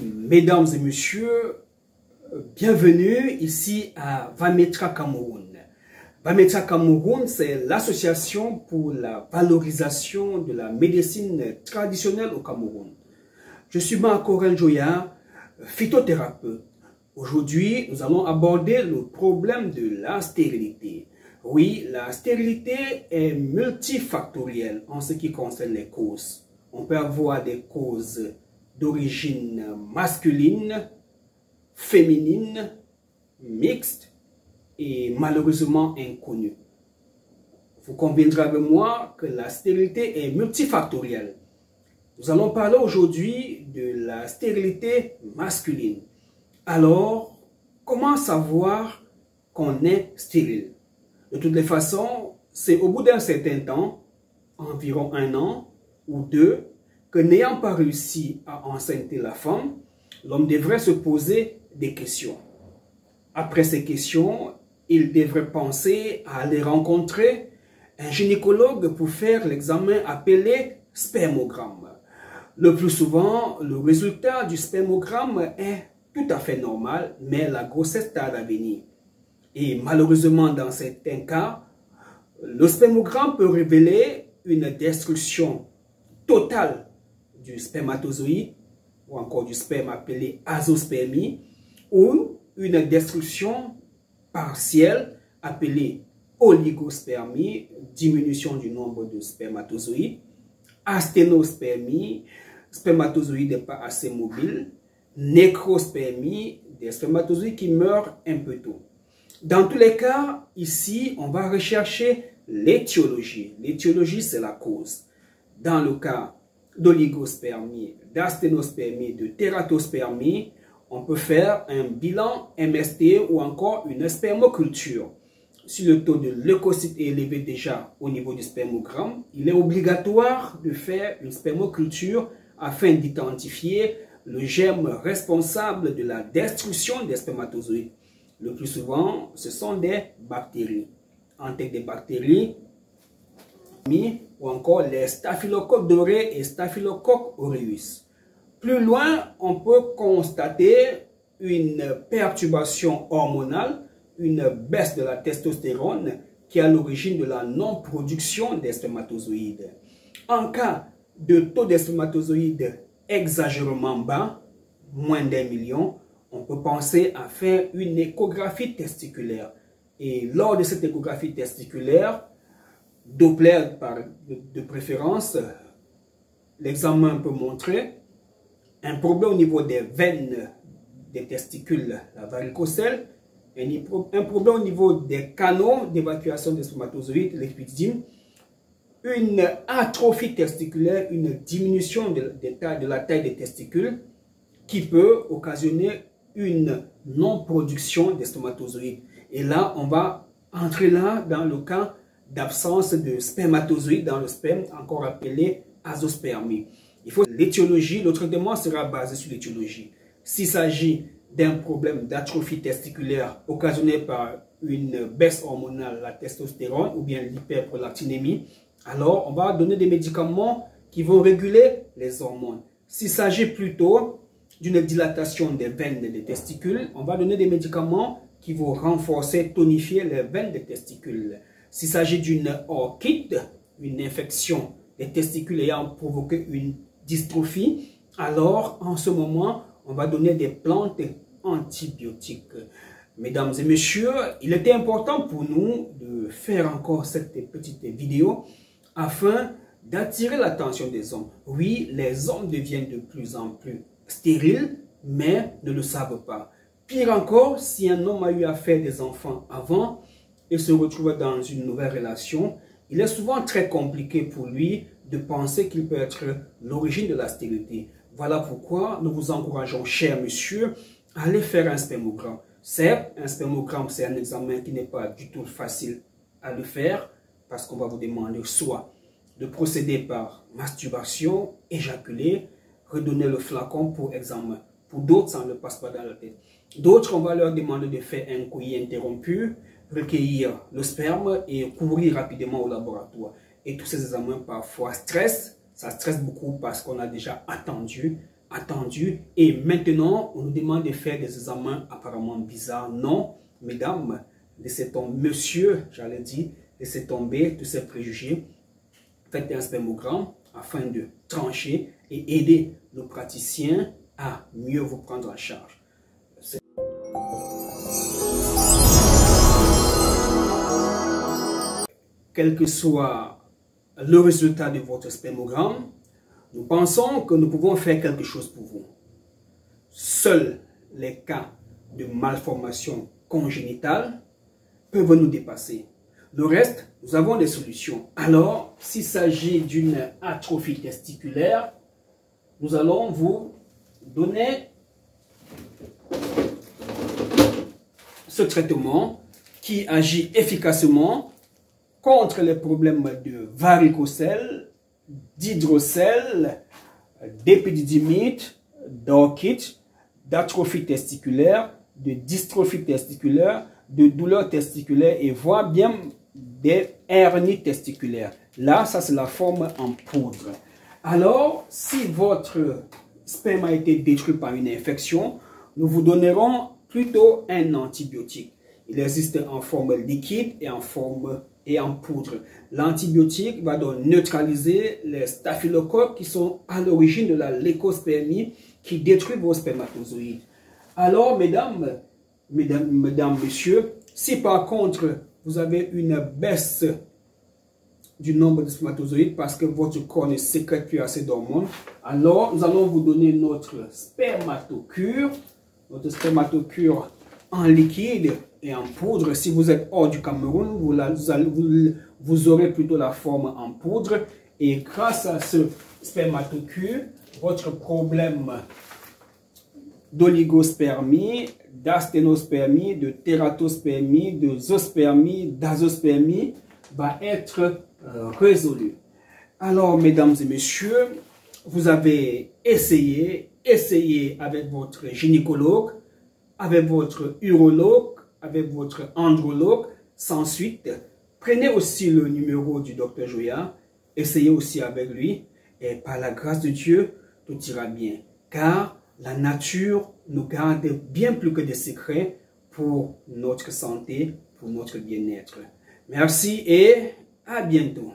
Mesdames et messieurs, bienvenue ici à Vametra Cameroun. Vametra Cameroun, c'est l'association pour la valorisation de la médecine traditionnelle au Cameroun. Je suis Marc-Aurèle Joya, phytothérapeute. Aujourd'hui, nous allons aborder le problème de la stérilité. Oui, la stérilité est multifactorielle en ce qui concerne les causes. On peut avoir des causes d'origine masculine, féminine, mixte et malheureusement inconnue. Vous conviendrez avec moi que la stérilité est multifactorielle. Nous allons parler aujourd'hui de la stérilité masculine. Alors, comment savoir qu'on est stérile? De toutes les façons, c'est au bout d'un certain temps, environ 1 an ou 2, que n'ayant pas réussi à enceinte la femme, l'homme devrait se poser des questions. Après ces questions, il devrait penser à aller rencontrer un gynécologue pour faire l'examen appelé spermogramme. Le plus souvent, le résultat du spermogramme est tout à fait normal, mais la grossesse tarde à venir. Et malheureusement, dans certains cas, le spermogramme peut révéler une destruction totale du spermatozoïde ou encore du sperme appelé azospermie ou une destruction partielle appelée oligospermie, diminution du nombre de spermatozoïdes, asténospermie, spermatozoïdes pas assez mobiles, nécrospermie, des spermatozoïdes qui meurent un peu tôt. Dans tous les cas, ici, on va rechercher l'étiologie. L'étiologie, c'est la cause. Dans le cas d'oligospermie, d'asténospermie, de tératospermie, on peut faire un bilan MST ou encore une spermoculture. Si le taux de leucocytes est élevé déjà au niveau du spermogramme, il est obligatoire de faire une spermoculture afin d'identifier le germe responsable de la destruction des spermatozoïdes. Le plus souvent, ce sont des bactéries. En tête des bactéries, ou encore les staphylocoques dorés et staphylocoques aureus. Plus loin, on peut constater une perturbation hormonale, une baisse de la testostérone qui est à l'origine de la non-production des spermatozoïdes. En cas de taux de spermatozoïdes exagérément bas, moins d'1 million, on peut penser à faire une échographie testiculaire. Et lors de cette échographie testiculaire, Doppler de préférence, l'examen peut montrer un problème au niveau des veines des testicules, la varicocèle, un problème au niveau des canaux d'évacuation des spermatozoïdes, l'épididyme, une atrophie testiculaire, une diminution de la taille des testicules qui peut occasionner une non-production des spermatozoïdes. Et là, on va entrer là dans le cas d'absence de spermatozoïdes dans le sperme, encore appelé azospermie. Il faut l'étiologie, le traitement sera basé sur l'étiologie. S'il s'agit d'un problème d'atrophie testiculaire occasionné par une baisse hormonale, la testostérone ou bien l'hyperprolactinémie, alors on va donner des médicaments qui vont réguler les hormones. S'il s'agit plutôt d'une dilatation des veines des testicules, on va donner des médicaments qui vont renforcer, tonifier les veines des testicules. S'il s'agit d'une orchide, une infection des testicules ayant provoqué une dystrophie, alors en ce moment, on va donner des plantes antibiotiques. Mesdames et messieurs, il était important pour nous de faire encore cette petite vidéo afin d'attirer l'attention des hommes. Oui, les hommes deviennent de plus en plus stériles, mais ne le savent pas. Pire encore, si un homme a eu à faire des enfants avant et se retrouve dans une nouvelle relation, il est souvent très compliqué pour lui de penser qu'il peut être l'origine de la stérilité. Voilà pourquoi nous vous encourageons, chers messieurs, à aller faire un spermogramme. Certes, un spermogramme, c'est un examen qui n'est pas du tout facile à le faire parce qu'on va vous demander soit de procéder par masturbation, éjaculer, redonner le flacon pour examen. Pour d'autres, ça ne le passe pas dans la tête. D'autres, on va leur demander de faire un courrier interrompu, recueillir le sperme et courir rapidement au laboratoire. Et tous ces examens parfois stressent. Ça stresse beaucoup parce qu'on a déjà attendu attendu. Et maintenant, on nous demande de faire des examens apparemment bizarres. Non, mesdames, laissez tomber, monsieur, j'allais dire, laissez tomber tous ces préjugés. Faites un spermogramme afin de trancher et aider nos praticiens à mieux vous prendre en charge. Quel que soit le résultat de votre spermogramme, nous pensons que nous pouvons faire quelque chose pour vous. Seuls les cas de malformation congénitale peuvent nous dépasser. Le reste, nous avons des solutions. Alors, s'il s'agit d'une atrophie testiculaire, nous allons vous donner ce traitement qui agit efficacement contre les problèmes de varicocèle, d'hydrocèle, d'épididymite, d'orchite, d'atrophie testiculaire, de dystrophie testiculaire, de douleurs testiculaires et voire bien des hernies testiculaires. Là, ça c'est la forme en poudre. Alors, si votre sperme a été détruit par une infection, nous vous donnerons plutôt un antibiotique. Il existe en forme liquide et en poudre. L'antibiotique va donc neutraliser les staphylocoques qui sont à l'origine de la leucospermie qui détruit vos spermatozoïdes. Alors, mesdames, messieurs, si par contre vous avez une baisse du nombre de spermatozoïdes parce que votre corps ne sécrète plus assez d'hormones, alors nous allons vous donner notre spermatocure en liquide et en poudre. Si vous êtes hors du Cameroun, vous aurez plutôt la forme en poudre. Et grâce à ce spermatocure, votre problème d'oligospermie, d'asténospermie, de tératospermie, de zoospermie, d'azospermie va être résolu. Alors, mesdames et messieurs, vous avez essayé avec votre gynécologue, avec votre urologue, avec votre andrologue, sans suite. Prenez aussi le numéro du docteur Joya, essayez aussi avec lui, et par la grâce de Dieu, tout ira bien. Car la nature nous garde bien plus que des secrets pour notre santé, pour notre bien-être. Merci et à bientôt.